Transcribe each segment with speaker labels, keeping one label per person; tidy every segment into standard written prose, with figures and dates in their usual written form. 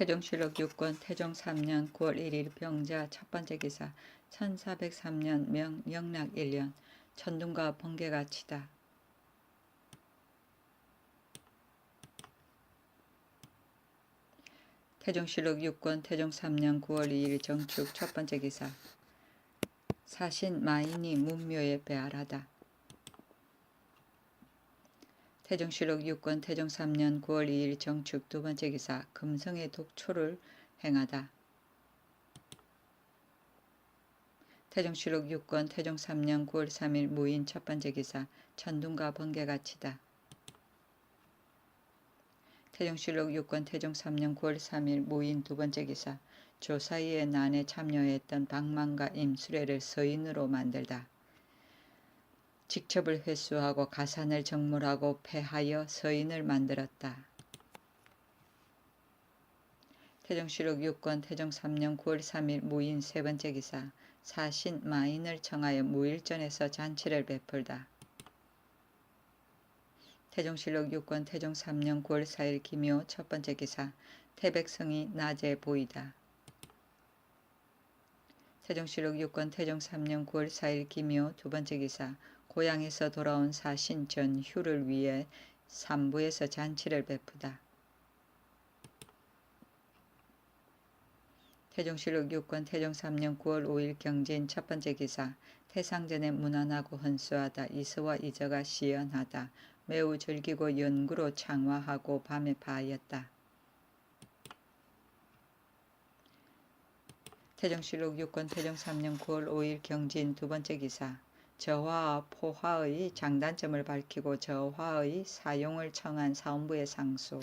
Speaker 1: 태종실록 6권 태종 3년 9월 1일 병자 첫 번째 기사 1403년 명 영락 1년 천둥과 번개가 치다. 태종실록 6권 태종 3년 9월 2일 정축 첫 번째 기사 사신 마인이 문묘에 배알하다. 태종실록 6권 태종 3년 9월 2일 정축 두 번째 기사 금성의 독초를 행하다. 태종실록 6권 태종 3년 9월 3일 무인 첫 번째 기사 천둥과 번개가 치다. 태종실록 6권 태종 3년 9월 3일 무인 두 번째 기사 조사이의 난에 참여했던 방망과 임수레를 서인으로 만들다. 직첩을 회수하고 가산을 정몰하고 패하여 서인을 만들었다. 태종실록 6권 태종 3년 9월 3일 무인 세 번째 기사 사신 마인을 청하여 무일전에서 잔치를 베풀다. 태종실록 6권 태종 3년 9월 4일 기묘 첫 번째 기사 태백성이 낮에 보이다. 태종실록 6권 태종 3년 9월 4일 기묘 두 번째 기사 고향에서 돌아온 사신 전휴를 위해 삼부에서 잔치를 베푸다. 태종실록 6권 태종 3년 9월 5일 경진 첫 번째 기사 태상전에 무난하고 헌수하다. 이서와 이저가 시연하다. 매우 즐기고 연구로 창화하고 밤에 파하였다. 태종실록 6권 태종 3년 9월 5일 경진 두 번째 기사 저화와 포화의 장단점을 밝히고 저화의 사용을 청한 사원부의 상소.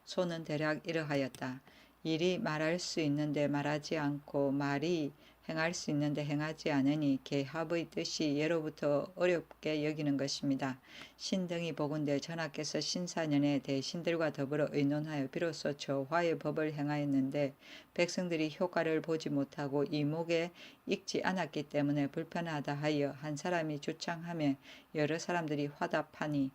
Speaker 1: 소는 대략 이러하였다. 일이 말할 수 있는데 말하지 않고 말이 행할 수 있는데 행하지 않으니 계합의 뜻이 예로부터 어렵게 여기는 것입니다. 신등이 보건대 전하께서 신사년에 대신들과 더불어 의논하여 비로소 저화의 법을 행하였는데 백성들이 효과를 보지 못하고 이목에 익지 않았기 때문에 불편하다 하여 한 사람이 주창하며 여러 사람들이 화답하니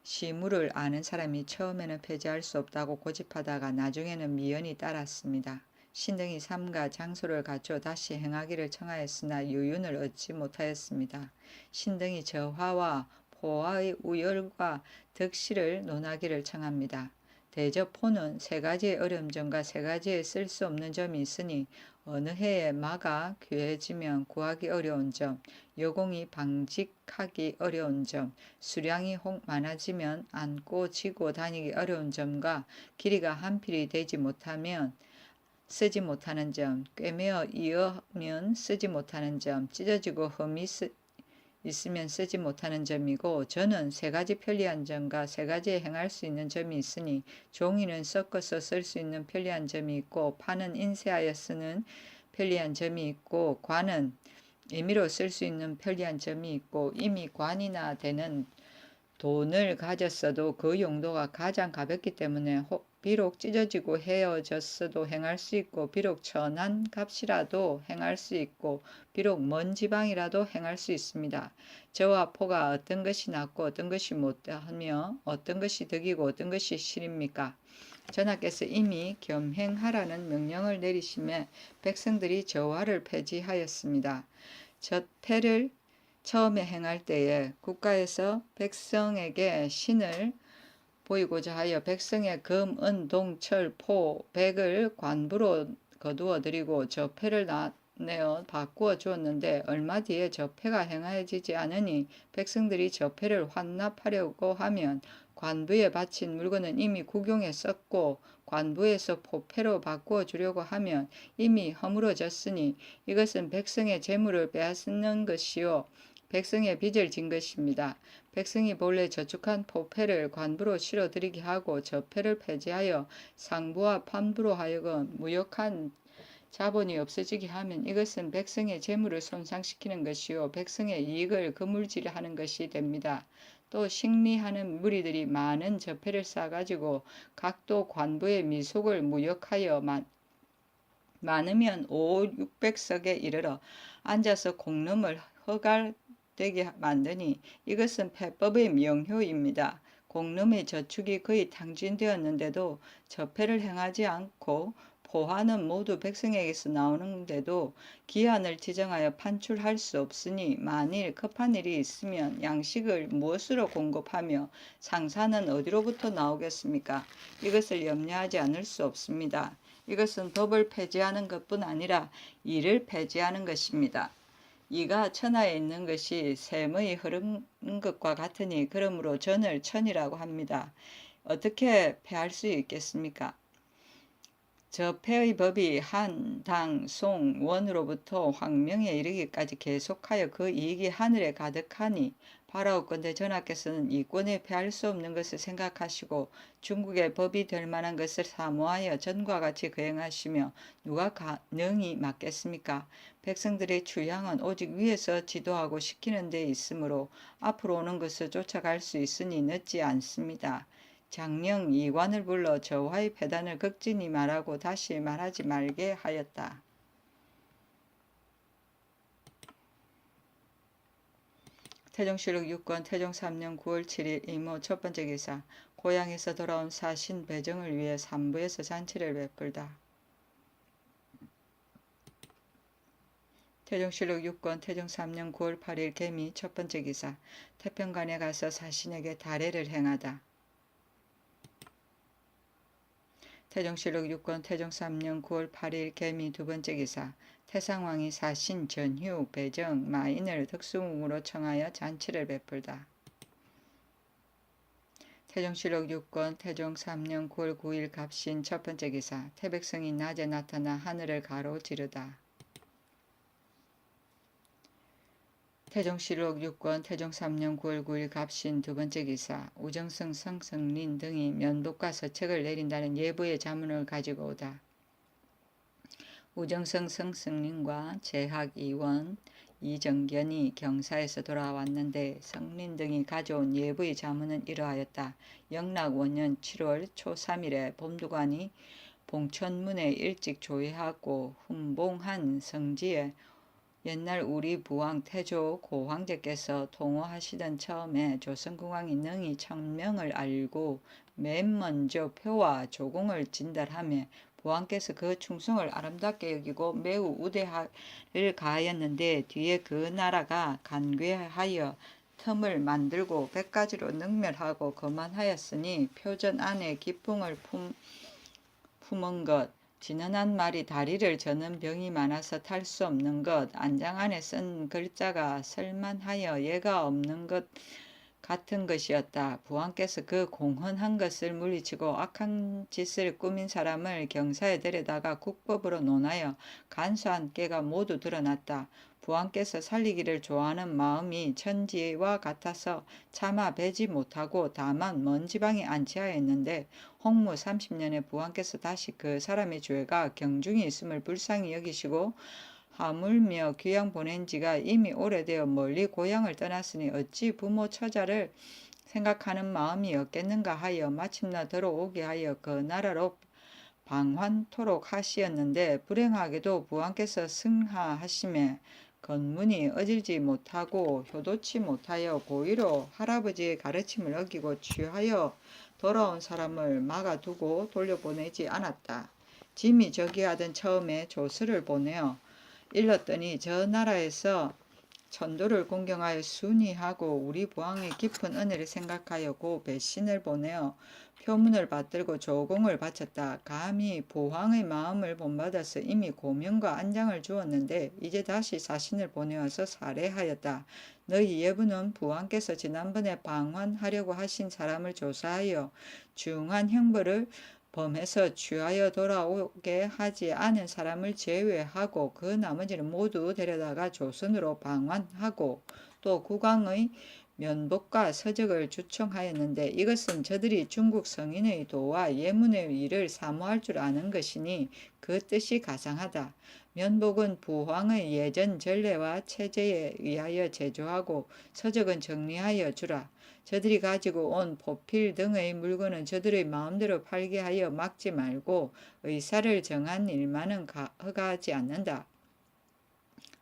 Speaker 1: 시무를 아는 사람이 처음에는 폐지할 수 없다고 고집하다가 나중에는 미연이 따랐습니다. 신등이 삼가 장소를 갖춰 다시 행하기를 청하였으나 유윤을 얻지 못하였습니다. 신등이 저화와 포화의 우열과 덕실을 논하기를 청합니다. 대저포는 세 가지의 어려운 점과 세 가지의 쓸 수 없는 점이 있으니 어느 해에 마가 귀해지면 구하기 어려운 점, 여공이 방직하기 어려운 점, 수량이 혹 많아지면 안고 지고 다니기 어려운 점과 길이가 한필이 되지 못하면 쓰지 못하는 점, 꿰매어 이으면 쓰지 못하는 점, 찢어지고 흠이 있으면 쓰지 못하는 점이고 저는 세 가지 편리한 점과 세 가지 행할 수 있는 점이 있으니 종이는 섞어서 쓸 수 있는 편리한 점이 있고 판은 인쇄하여 쓰는 편리한 점이 있고 관은 임의로 쓸 수 있는 편리한 점이 있고 이미 관이나 되는 돈을 가졌어도 그 용도가 가장 가볍기 때문에 비록 찢어지고 헤어졌어도 행할 수 있고 비록 천한 값이라도 행할 수 있고 비록 먼 지방이라도 행할 수 있습니다. 저와 포가 어떤 것이 낫고 어떤 것이 못하며 어떤 것이 덕이고 어떤 것이 실입니까? 전하께서 이미 겸행하라는 명령을 내리심에 백성들이 저화를 폐지하였습니다. 저패를 처음에 행할 때에 국가에서 백성에게 신을 보이고자 하여 백성의 금, 은, 동, 철, 포, 백을 관부로 거두어 드리고 저패를 내어 바꾸어 주었는데 얼마 뒤에 저패가 행하여지지 않으니 백성들이 저패를 환납하려고 하면 관부에 바친 물건은 이미 국용에 썼고 관부에서 포패로 바꾸어 주려고 하면 이미 허물어졌으니 이것은 백성의 재물을 빼앗는 것이요 백성의 빚을 진 것입니다. 백성이 본래 저축한 포패를 관부로 실어드리게 하고 저패를 폐지하여 상부와 판부로 하여금 무역한 자본이 없어지게 하면 이것은 백성의 재물을 손상시키는 것이요 백성의 이익을 그물질하는 것이 됩니다. 또 식리하는 무리들이 많은 저패를 싸가지고 각도 관부의 미속을 무역하여 많으면 5,600석에 이르러 앉아서 공름을 허갈되게 만드니 이것은 패법의 명효입니다. 공름의 저축이 거의 탕진되었는데도 저패를 행하지 않고 포화는 모두 백성에게서 나오는데도 기한을 지정하여 판출할 수 없으니 만일 급한 일이 있으면 양식을 무엇으로 공급하며 상사는 어디로부터 나오겠습니까? 이것을 염려하지 않을 수 없습니다. 이것은 법을 폐지하는 것뿐 아니라 일을 폐지하는 것입니다. 이가 천하에 있는 것이 샘의 흐르는 것과 같으니 그러므로 전을 천이라고 합니다. 어떻게 폐할 수 있겠습니까? 저 폐의 법이 한, 당, 송, 원으로부터 황명에 이르기까지 계속하여 그 이익이 하늘에 가득하니 바라옵건대 전하께서는 이권에 폐할 수 없는 것을 생각하시고 중국의 법이 될 만한 것을 사모하여 전과 같이 거행하시며 누가 능히 막겠습니까? 백성들의 출향은 오직 위에서 지도하고 시키는 데 있으므로 앞으로 오는 것을 쫓아갈 수 있으니 늦지 않습니다. 장령 이관을 불러 저화의 패단을 극진히 말하고 다시 말하지 말게 하였다. 태종실록 6권 태종 3년 9월 7일 이모 첫 번째 기사. 고향에서 돌아온 사신 배정을 위해 삼부에서 잔치를 베풀다. 태종실록 6권 태종 3년 9월 8일 개미 첫 번째 기사. 태평관에 가서 사신에게 달해를 행하다. 태종실록 6권 태종 3년 9월 8일 개미 두 번째 기사. 태상왕이 사신 전휴 배정 마인을 덕수궁으로 청하여 잔치를 베풀다. 태종실록 6권 태종 3년 9월 9일 갑신 첫 번째 기사. 태백성이 낮에 나타나 하늘을 가로지르다. 태종실록 6권 태종 3년 9월 9일 갑신 두 번째 기사. 우정성 성성린 등이 면복과 서책을 내린다는 예부의 자문을 가지고 오다. 우정성 성성린과 재학 이원 이정견이 경사에서 돌아왔는데 성린 등이 가져온 예부의 자문은 이러하였다. 영락 5년 7월 초 3일에 범두관이 봉천문에 일찍 조회하고 훈봉한 성지에 옛날 우리 부왕 태조 고황제께서 통호하시던 처음에 조선국왕이 능히 천명을 알고 맨 먼저 표와 조공을 진달하며 부왕께서 그 충성을 아름답게 여기고 매우 우대를 가하였는데 뒤에 그 나라가 간괴하여 틈을 만들고 100가지로 능멸하고 거만하였으니 표전 안에 기풍을 품은 것, 지난한 말이 다리를 저는 병이 많아서 탈 수 없는 것, 안장 안에 쓴 글자가 설만하여 예가 없는 것 같은 것이었다. 부왕께서 그 공헌한 것을 물리치고 악한 짓을 꾸민 사람을 경사에 데려다가 국법으로 논하여 간수한 꾀가 모두 드러났다. 부왕께서 살리기를 좋아하는 마음이 천지와 같아서 차마 베지 못하고 다만 먼 지방에 안치하였는데 홍무 30년에 부왕께서 다시 그 사람의 죄가 경중이 있음을 불쌍히 여기시고 하물며 귀양 보낸 지가 이미 오래되어 멀리 고향을 떠났으니 어찌 부모 처자를 생각하는 마음이 없겠는가 하여 마침내 들어오게 하여 그 나라로 방환토록 하시었는데 불행하게도 부왕께서 승하하심에 건문이 어질지 못하고 효도치 못하여 고의로 할아버지의 가르침을 어기고 취하여 돌아온 사람을 막아두고 돌려보내지 않았다. 짐이 저기하던 처음에 조서를 보내어 일렀더니 저 나라에서 천도를 공경하여 순의하고 우리 부왕의 깊은 은혜를 생각하여 고 배신을 보내어 표문을 받들고 조공을 바쳤다. 감히 부왕의 마음을 본받아서 이미 고명과 안장을 주었는데 이제 다시 사신을 보내어서 살해하였다. 너희 예부는 부왕께서 지난번에 방환하려고 하신 사람을 조사하여 중한 형벌을 범해서 취하여 돌아오게 하지 않은 사람을 제외하고 그 나머지는 모두 데려다가 조선으로 방환하고 또 국왕의 면복과 서적을 주청하였는데 이것은 저들이 중국 성인의 도와 예문의 일을 사모할 줄 아는 것이니 그 뜻이 가상하다. 면복은 부왕의 예전 전례와 체제에 의하여 제조하고 서적은 정리하여 주라. 저들이 가지고 온 포필 등의 물건은 저들의 마음대로 팔게 하여 막지 말고 의사를 정한 일만은 허가하지 않는다.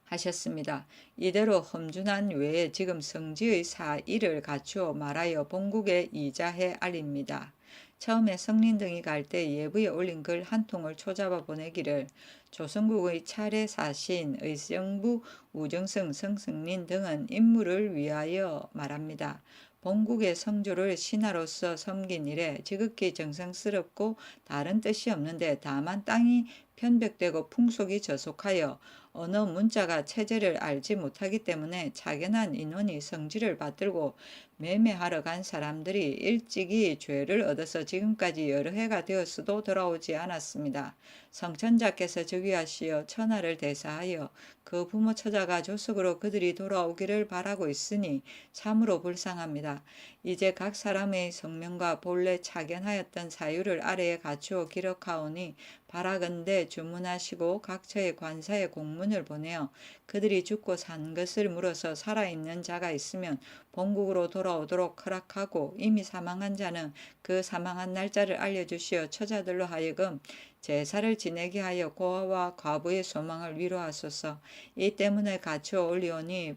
Speaker 1: 하셨습니다. 이대로 험준한 외에 지금 성지의 사의를 갖추어 말하여 본국에 이자해 알립니다. 처음에 성린 등이 갈 때 예부에 올린 글 한 통을 초잡아 보내기를 조선국의 차례 사신 의정부 우정승 성승린 등은 임무를 위하여 말합니다. 본국의 성조를 신하로서 섬긴 이래 지극히 정성스럽고 다른 뜻이 없는데 다만 땅이 편백되고 풍속이 저속하여 언어 문자가 체제를 알지 못하기 때문에 차견한 인원이 성지를 받들고 매매하러 간 사람들이 일찍이 죄를 얻어서 지금까지 여러 해가 되었어도 돌아오지 않았습니다. 성천자께서 즉위하시어 천하를 대사하여 그 부모 처자가 조석으로 그들이 돌아오기를 바라고 있으니 참으로 불쌍합니다. 이제 각 사람의 성명과 본래 차견하였던 사유를 아래에 갖추어 기록하오니 바라건대 주문하시고 각처의 관사에 공문을 보내어 그들이 죽고 산 것을 물어서 살아있는 자가 있으면 본국으로 돌아오도록 허락하고 이미 사망한 자는 그 사망한 날짜를 알려주시어 처자들로 하여금 제사를 지내게 하여 고아와 과부의 소망을 위로하소서. 이 때문에 갖추어 올리오니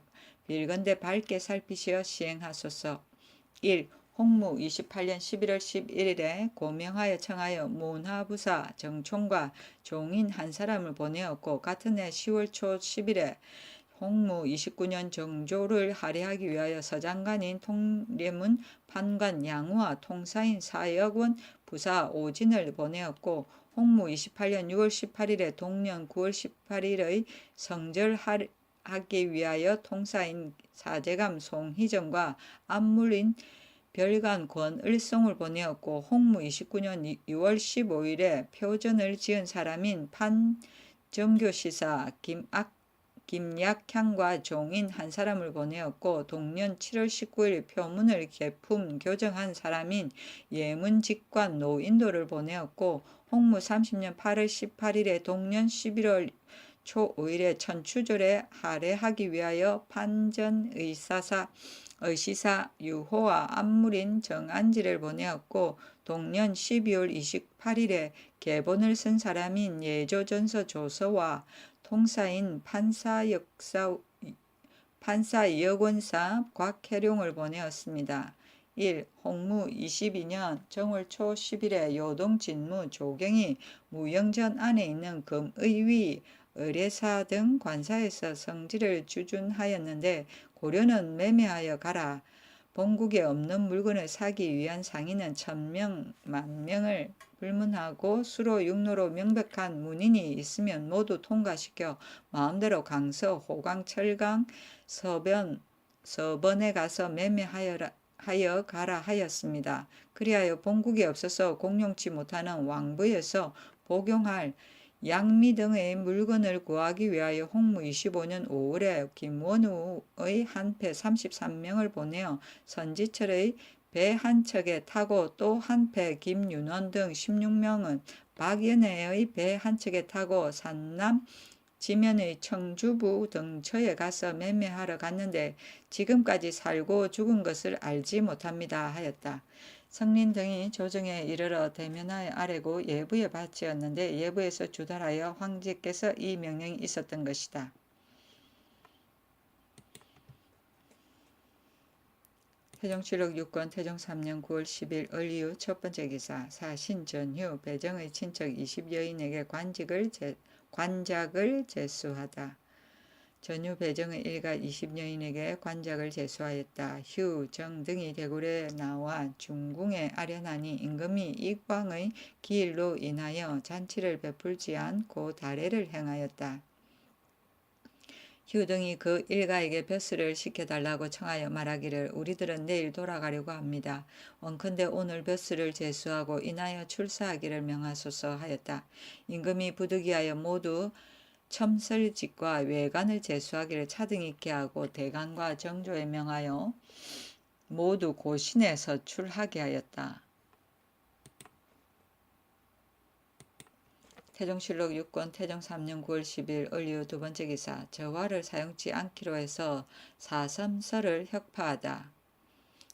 Speaker 1: 빌건대 밝게 살피시어 시행하소서. 1. 홍무 28년 11월 11일에 고명하여 청하여 문화부사 정총과 종인 한 사람을 보내었고 같은 해 10월 초 10일에 홍무 29년 정조를 할애하기 위하여 서장관인 통례문 판관 양우와 통사인 사역원 부사 오진을 보내었고 홍무 28년 6월 18일에 동년 9월 18일의 성절하기 위하여 통사인 사제감 송희정과 안물인 별관 권을송을 보내었고 홍무 29년 6월 15일에 표전을 지은 사람인 판정교시사 김약향과 종인 한 사람을 보내었고 동년 7월 19일 표문을 개품 교정한 사람인 예문직관 노인도를 보내었고 홍무 30년 8월 18일에 동년 11월 초 5일에 천추절에 할애하기 위하여 판전의사사 유호와 안물인 정안지를 보내었고 동년 12월 28일에 계본을 쓴 사람인 예조전서 조서와 통사인 판사여권사 곽혜룡을 보내었습니다. 1. 홍무 22년 정월 초 10일에 요동 진무 조경이 무영전 안에 있는 금의위 의례사 등 관사에서 성지를 주준하였는데 고려는 매매하여 가라. 본국에 없는 물건을 사기 위한 상인은 1000명, 10,000명을 불문하고 수로 육로로 명백한 문인이 있으면 모두 통과시켜 마음대로 강서, 호강, 철강, 서번에 가서 매매하여 가라 하였습니다. 그리하여 본국에 없어서 공용치 못하는 왕부에서 복용할 양미 등의 물건을 구하기 위하여 홍무 25년 5월에 김원우의 한패 33명을 보내어 선지철의 배 한 척에 타고 또 한패 김윤원 등 16명은 박연애의 배 한 척에 타고 산남 지면의 청주부 등처에 가서 매매하러 갔는데 지금까지 살고 죽은 것을 알지 못합니다 하였다. 성린 등이 조정에 이르러 대면하여 아뢰고 예부에 바치었는데 예부에서 주달하여 황제께서 이 명령이 있었던 것이다. 태종실록 6권 태종 3년 9월 10일 을이후 첫 번째 기사 사신 전휴 배정의 친척 20여인에게 관작을 제수하다. 전휴 배정의 일가 20여인에게 관작을 제수하였다. 휴, 정 등이 대궐에 나와 중궁에 아련하니 임금이 이광의 기일로 인하여 잔치를 베풀지 않고 달해를 행하였다. 휴 등이 그 일가에게 벼슬을 시켜달라고 청하여 말하기를 우리들은 내일 돌아가려고 합니다. 원컨대 오늘 벼슬을 제수하고 인하여 출사하기를 명하소서 하였다. 임금이 부득이하여 모두 첨설직과 외관을 제수하기를 차등 있게 하고 대간과 정조에 명하여 모두 고신에 서출하게 하였다. 태종실록 6권 태종 3년 9월 10일 을이후 두 번째 기사 저화를 사용치 않기로 해서 사섬설을 혁파하다.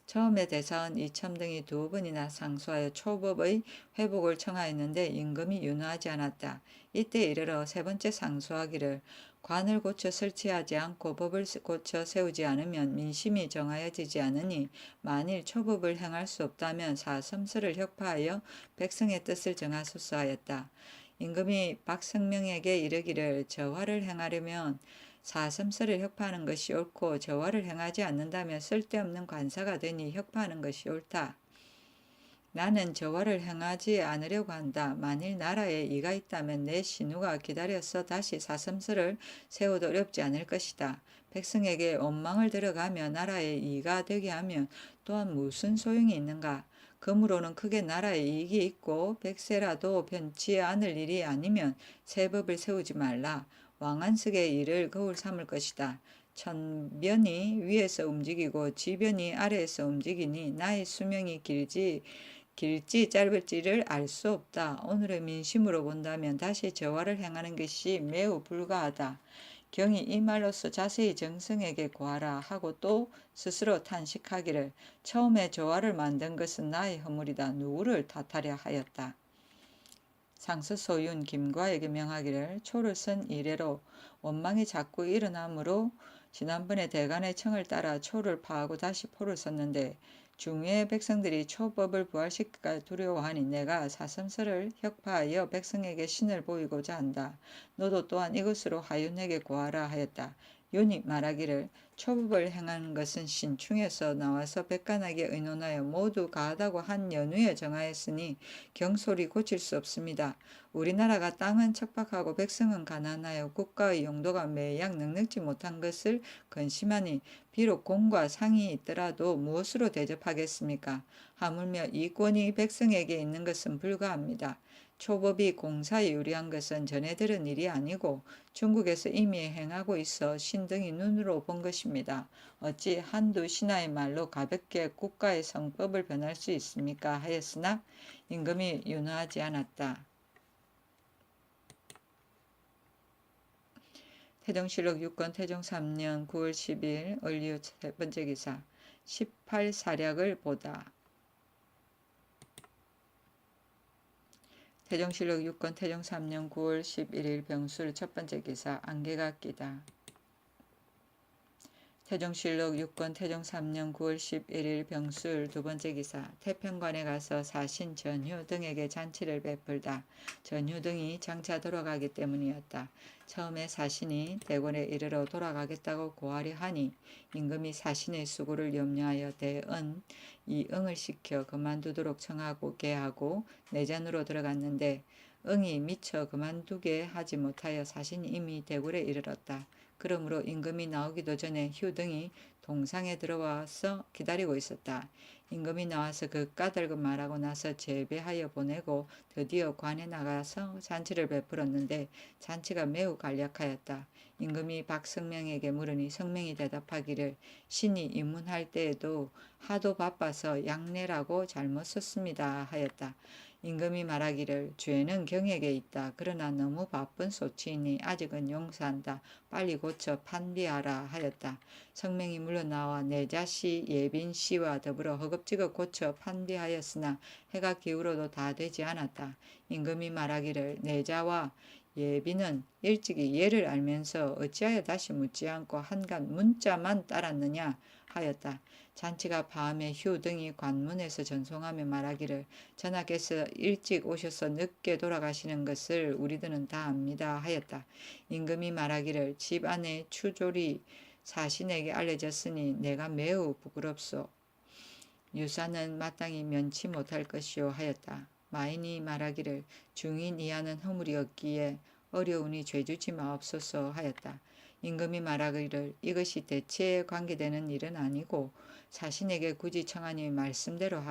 Speaker 1: 처음에 대사원 이첨 등이 2번이나 상소하여 초법의 회복을 청하였는데 임금이 윤호하지 않았다. 이때 이르러 3번째 상소하기를 관을 고쳐 설치하지 않고 법을 고쳐 세우지 않으면 민심이 정하여지지 않으니 만일 초법을 행할 수 없다면 사섬서를 혁파하여 백성의 뜻을 정하소서 하였다. 임금이 박성명에게 이르기를 저화를 행하려면 사섬서를 혁파하는 것이 옳고 저화를 행하지 않는다면 쓸데없는 관사가 되니 혁파하는 것이 옳다. 나는 저화를 행하지 않으려고 한다. 만일 나라에 이가 있다면 내 신우가 기다려서 다시 사섬서를 세워도 어렵지 않을 것이다. 백성에게 원망을 들어가며 나라에 이가 되게 하면 또한 무슨 소용이 있는가? 금으로는 크게 나라에 이익이 있고 백세라도 변치 않을 일이 아니면 새 법을 세우지 말라. 왕안석의 일을 거울 삼을 것이다. 천변이 위에서 움직이고 지변이 아래에서 움직이니 나의 수명이 길지 짧을지를 알 수 없다. 오늘의 민심으로 본다면 다시 저화를 행하는 것이 매우 불가하다. 경이 이 말로써 자세히 정승에게 고하라 하고 또 스스로 탄식하기를 처음에 저화를 만든 것은 나의 허물이다. 누구를 탓하려 하였다. 상서소윤 김과에게 명하기를 초를 쓴 이래로 원망이 자꾸 일어나므로 지난번에 대간의 청을 따라 초를 파하고 다시 포를 썼는데 중외의 백성들이 초법을 부활시킬까 두려워하니 내가 사섬서를 혁파하여 백성에게 신을 보이고자 한다. 너도 또한 이것으로 하윤에게 고하라 하였다. 윤이 말하기를 초법을 행하는 것은 신충에서 나와서 백관에게 의논하여 모두 가하다고 한 연후에 정하였으니 경솔이 고칠 수 없습니다. 우리나라가 땅은 척박하고 백성은 가난하여 국가의 용도가 매약 넉넉지 못한 것을 근심하니 비록 공과 상이 있더라도 무엇으로 대접하겠습니까? 하물며 이 권이 백성에게 있는 것은 불가합니다. 초법이 공사에 유리한 것은 전해 들은 일이 아니고 중국에서 이미 행하고 있어 신등이 눈으로 본 것입니다. 어찌 한두 신하의 말로 가볍게 국가의 성법을 변할 수 있습니까? 하였으나 임금이 윤호하지 않았다. 태종실록 6권 태종 3년 9월 10일 을리우 3번째 기사 18사략을 보다. 태종실록 6권 태종 3년 9월 11일 병술 첫번째 기사 안개가 끼다. 태종실록 6권 태종 3년 9월 11일 병술 두번째 기사 태평관에 가서 사신 전휴 등에게 잔치를 베풀다. 전휴 등이 장차 돌아가기 때문이었다. 처음에 사신이 대궐에 이르러 돌아가겠다고 고하려 하니 임금이 사신의 수고를 염려하여 대은 이응을 시켜 그만두도록 청하고 계하고 내전으로 들어갔는데 응이 미처 그만두게 하지 못하여 사신이 이미 대궐에 이르렀다. 그러므로 임금이 나오기도 전에 휴 등이 동상에 들어와서 기다리고 있었다. 임금이 나와서 그 까닭을 말하고 나서 제배하여 보내고 드디어 관에 나가서 잔치를 베풀었는데 잔치가 매우 간략하였다. 임금이 박성명에게 물으니 성명이 대답하기를 신이 입문할 때에도 하도 바빠서 양내라고 잘못 썼습니다 하였다. 임금이 말하기를 죄는 경에게 있다. 그러나 너무 바쁜 소치이니 아직은 용서한다. 빨리 고쳐 판비하라 하였다. 성명이 물러나와 내자씨 예빈씨와 더불어 허겁지겁 고쳐 판비하였으나 해가 기울어도 다 되지 않았다. 임금이 말하기를 내자와 예빈은 일찍이 예를 알면서 어찌하여 다시 묻지 않고 한간 문자만 따랐느냐 하였다. 잔치가 밤에 휴 등이 관문에서 전송하며 말하기를 전하께서 일찍 오셔서 늦게 돌아가시는 것을 우리들은 다 압니다 하였다. 임금이 말하기를 집 안에 추졸이 사신에게 알려졌으니 내가 매우 부끄럽소. 유사는 마땅히 면치 못할 것이요 하였다. 마인이 말하기를 중인 이하는 허물이 없기에 어려우니 죄주지 마옵소서 하였다. 임금이 말하기를 이것이 대체에 관계되는 일은 아니고 사신에게 굳이 청하니 말씀대로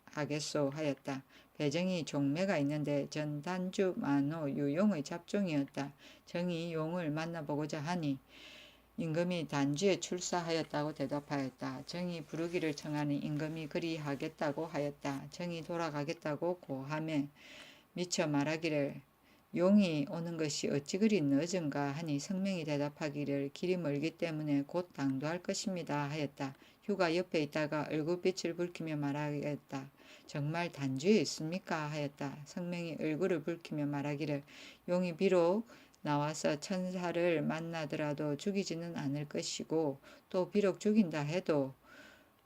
Speaker 1: 하겠소 하였다. 배정이 종매가 있는데 전 단주 만호 유용의 잡종이었다. 정이 용을 만나보고자 하니 임금이 단주에 출사하였다고 대답하였다. 정이 부르기를 청하니 임금이 그리하겠다고 하였다. 정이 돌아가겠다고 고하매 미처 말하기를 용이 오는 것이 어찌 그리 늦은가 하니 성명이 대답하기를 길이 멀기 때문에 곧 당도할 것입니다 하였다. 휴가 옆에 있다가 얼굴빛을 붉히며 말하겠다. 정말 단주에 있습니까 하였다. 성명이 얼굴을 붉히며 말하기를 용이 비록 나와서 천사를 만나더라도 죽이지는 않을 것이고 또 비록 죽인다 해도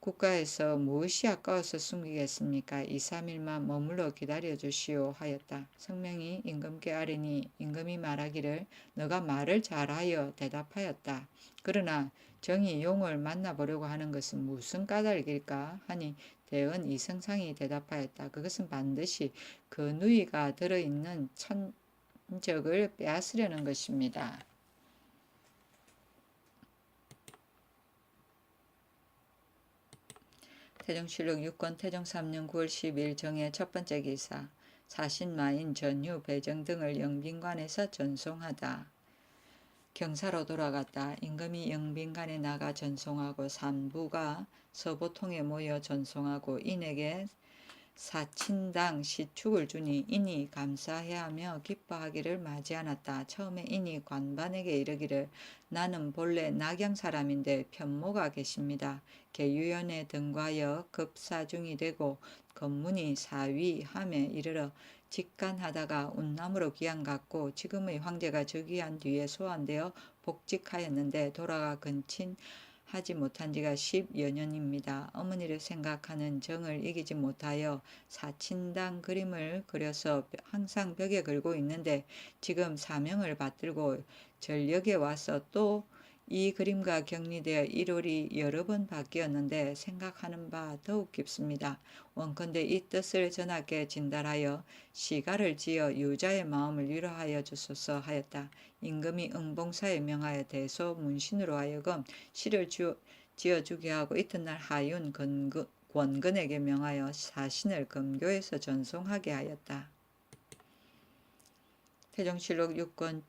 Speaker 1: 국가에서 무엇이 아까워서 숨기겠습니까? 2, 3일만 머물러 기다려 주시오 하였다. 성명이 임금께 아뢰니 임금이 말하기를 너가 말을 잘하여 대답하였다. 그러나 정이 용을 만나보려고 하는 것은 무슨 까닭일까 하니 대언 이성상이 대답하였다. 그것은 반드시 그 누이가 들어있는 천적을 빼앗으려는 것입니다. 태종실록 6권 태종 3년 9월 10일 정의 첫 번째 기사 사신마인 전유 배정 등을 영빈관에서 전송하다. 경사로 돌아갔다. 임금이 영빈관에 나가 전송하고 산부가 서보통에 모여 전송하고 인에게 사친당 시축을 주니 인이 감사해하며 기뻐하기를 마지 않았다. 처음에 인이 관반에게 이르기를 나는 본래 낙양 사람인데 편모가 계십니다. 계유연에 등과여 급사중이 되고 건문이 사위함에 이르러 직간하다가 운남으로 귀양 갔고 지금의 황제가 즉위한 뒤에 소환되어 복직하였는데 돌아가 근친 하지 못한 지가 10여 년입니다. 어머니를 생각하는 정을 이기지 못하여 사친당 그림을 그려서 항상 벽에 걸고 있는데 지금 사명을 받들고 전력에 와서 또 이 그림과 격리되어 일월이 여러 번 바뀌었는데 생각하는 바 더욱 깊습니다. 원컨대 이 뜻을 전하께 진달하여 시가를 지어 유자의 마음을 위로하여 주소서 하였다. 임금이 응봉사에 명하여 대소 문신으로 하여금 시를 지어주게 하고 이튿날 하윤 권근에게 명하여 사신을 금교에서 전송하게 하였다. 태종실록 6권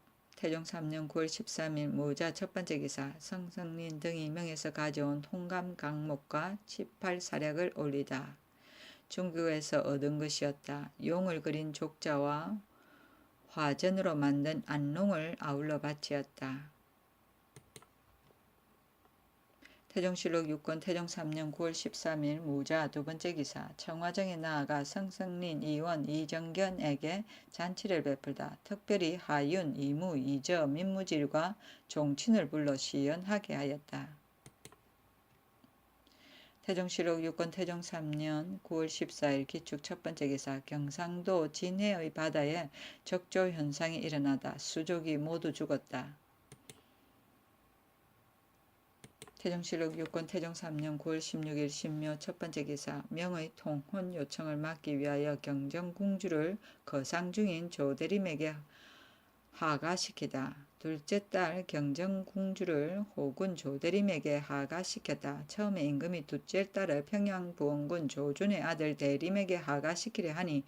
Speaker 1: 태종 3년 9월 13일 모자 첫 번째 기사 성성린 등이 명에서 가져온 통감 강목과 18사략을 올리다. 중국에서 얻은 것이었다. 용을 그린 족자와 화전으로 만든 안롱을 아울러 바치었다. 태종실록 6권 태종 3년 9월 13일 무자 두 번째 기사 청화정에 나아가 성성린 이원 이정견에게 잔치를 베풀다. 특별히 하윤, 이무, 이저, 민무질과 종친을 불러 시연하게 하였다. 태종실록 6권 태종 3년 9월 14일 기축 첫 번째 기사 경상도 진해의 바다에 적조 현상이 일어나다. 수족이 모두 죽었다. 태종실록 6권 태종 3년 9월 16일 신묘 첫 번째 기사 명의 통혼 요청을 막기 위하여 경정궁주를 거상 중인 조대림에게 하가시키다. 둘째 딸 경정궁주를 호군 조대림에게 하가시켰다. 처음에 임금이 둘째 딸을 평양부원군 조준의 아들 대림에게 하가시키려 하니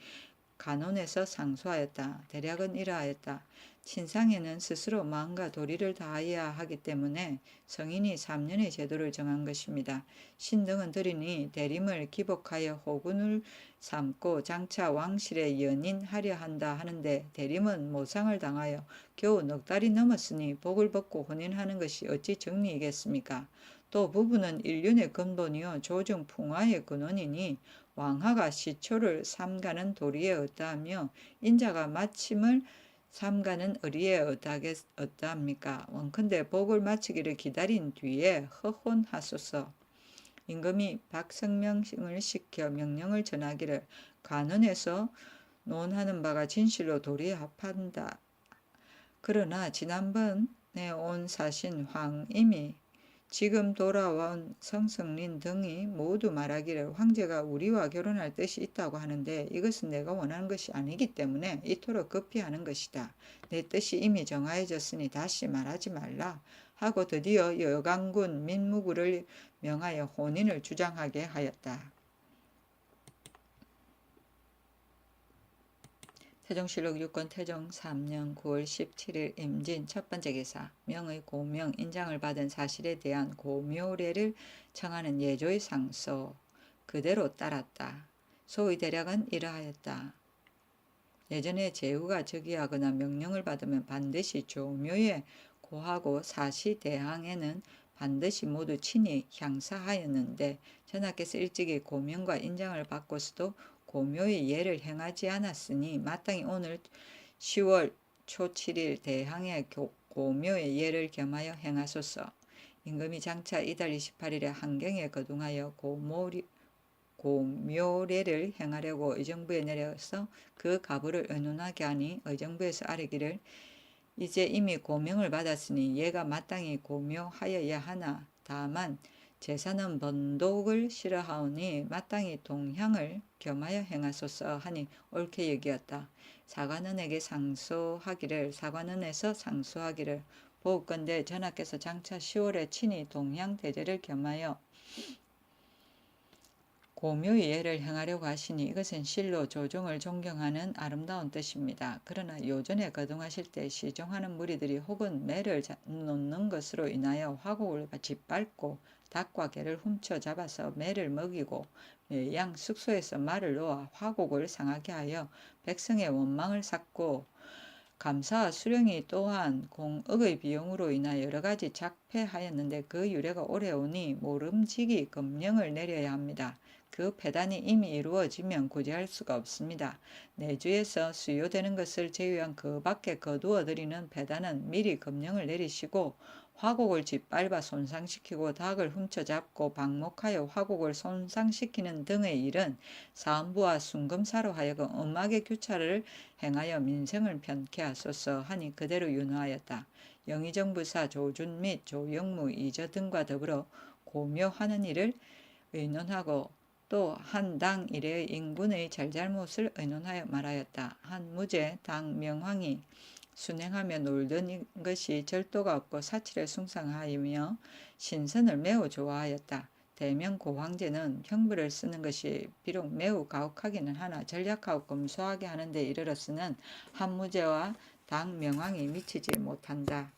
Speaker 1: 간혼에서 상소하였다. 대략은 이러하였다. 친상에는 스스로 마음과 도리를 다해야 하기 때문에 성인이 3년의 제도를 정한 것입니다. 신등은 들으니 대림을 기복하여 호군을 삼고 장차 왕실의 연인하려 한다 하는데 대림은 모상을 당하여 겨우 넉 달이 넘었으니 복을 벗고 혼인하는 것이 어찌 정리이겠습니까? 또 부부는 인륜의 근본이요 조정 풍화의 근원이니 왕하가 시초를 삼가는 도리에 어떠하며 인자가 마침을 삼가는 의리에 어떠합니까? 원컨대 복을 마치기를 기다린 뒤에 허혼하소서. 임금이 박성명을 시켜 명령을 전하기를 간언에서 논하는 바가 진실로 도리에 합한다. 그러나 지난번에 온 사신 황임이 지금 돌아온 성성린 등이 모두 말하기를 황제가 우리와 결혼할 뜻이 있다고 하는데 이것은 내가 원하는 것이 아니기 때문에 이토록 급히 하는 것이다. 내 뜻이 이미 정하여졌으니 다시 말하지 말라 하고 드디어 여강군 민무구를 명하여 혼인을 주장하게 하였다. 태종실록 6권 태종 3년 9월 17일 임진 첫 번째 기사 명의 고명 인장을 받은 사실에 대한 고묘례를 청하는 예조의 상소 그대로 따랐다. 소의 대략은 이러하였다. 예전에 제후가 즉위하거나 명령을 받으면 반드시 조묘에 고하고 사시대항에는 반드시 모두 친히 향사하였는데 전하께서 일찍이 고명과 인장을 받고서도 고묘의 예를 행하지 않았으니 마땅히 오늘 10월 초 7일 대항의 고묘의 예를 겸하여 행하소서. 임금이 장차 이달 28일에 한경에 거둥하여 고묘례를 행하려고 의정부에 내려서 그 가부를 의논하게 하니 의정부에서 아뢰기를 이제 이미 고명을 받았으니 얘가 마땅히 고묘하여야 하나 다만 제사는 번독을 싫어하오니 마땅히 동향을 겸하여 행하소서 하니 옳게 여기었다. 사관원에서 상소하기를 보건대 전하께서 장차 10월에 친히 동향 대제를 겸하여 고묘의 예를 행하려고 하시니 이것은 실로 조정을 존경하는 아름다운 뜻입니다. 그러나 요전에 거동하실 때 시종하는 무리들이 혹은 매를 놓는 것으로 인하여 화곡을 짓밟고 닭과 개를 훔쳐 잡아서 매를 먹이고 매양 숙소에서 말을 놓아 화곡을 상하게 하여 백성의 원망을 샀고 감사와 수령이 또한 공억의 비용으로 인하여 여러 가지 작폐하였는데 그 유래가 오래오니 모름지기 금령을 내려야 합니다. 그 폐단이 이미 이루어지면 구제할 수가 없습니다. 내주에서 수요되는 것을 제외한 그 밖에 거두어 드리는 폐단은 미리 금령을 내리시고 화곡을 짓밟아 손상시키고 닭을 훔쳐잡고 방목하여 화곡을 손상시키는 등의 일은 사헌부와 순검사로 하여금 엄하게 규찰을 행하여 민생을 편케 하소서 하니 그대로 윤호하였다. 영의정부사 조준 및 조영무, 이저 등과 더불어 고묘하는 일을 의논하고 또 한 당 일의 인군의 잘잘못을 의논하여 말하였다. 한 무제 당 명황이 순행하며 놀던 것이 절도가 없고 사칠에 숭상하이며 신선을 매우 좋아하였다. 대명 고황제는 형부를 쓰는 것이 비록 매우 가혹하기는 하나 전략하고 검소하게 하는 데 이르렀으는 한 무제와 당 명황이 미치지 못한다.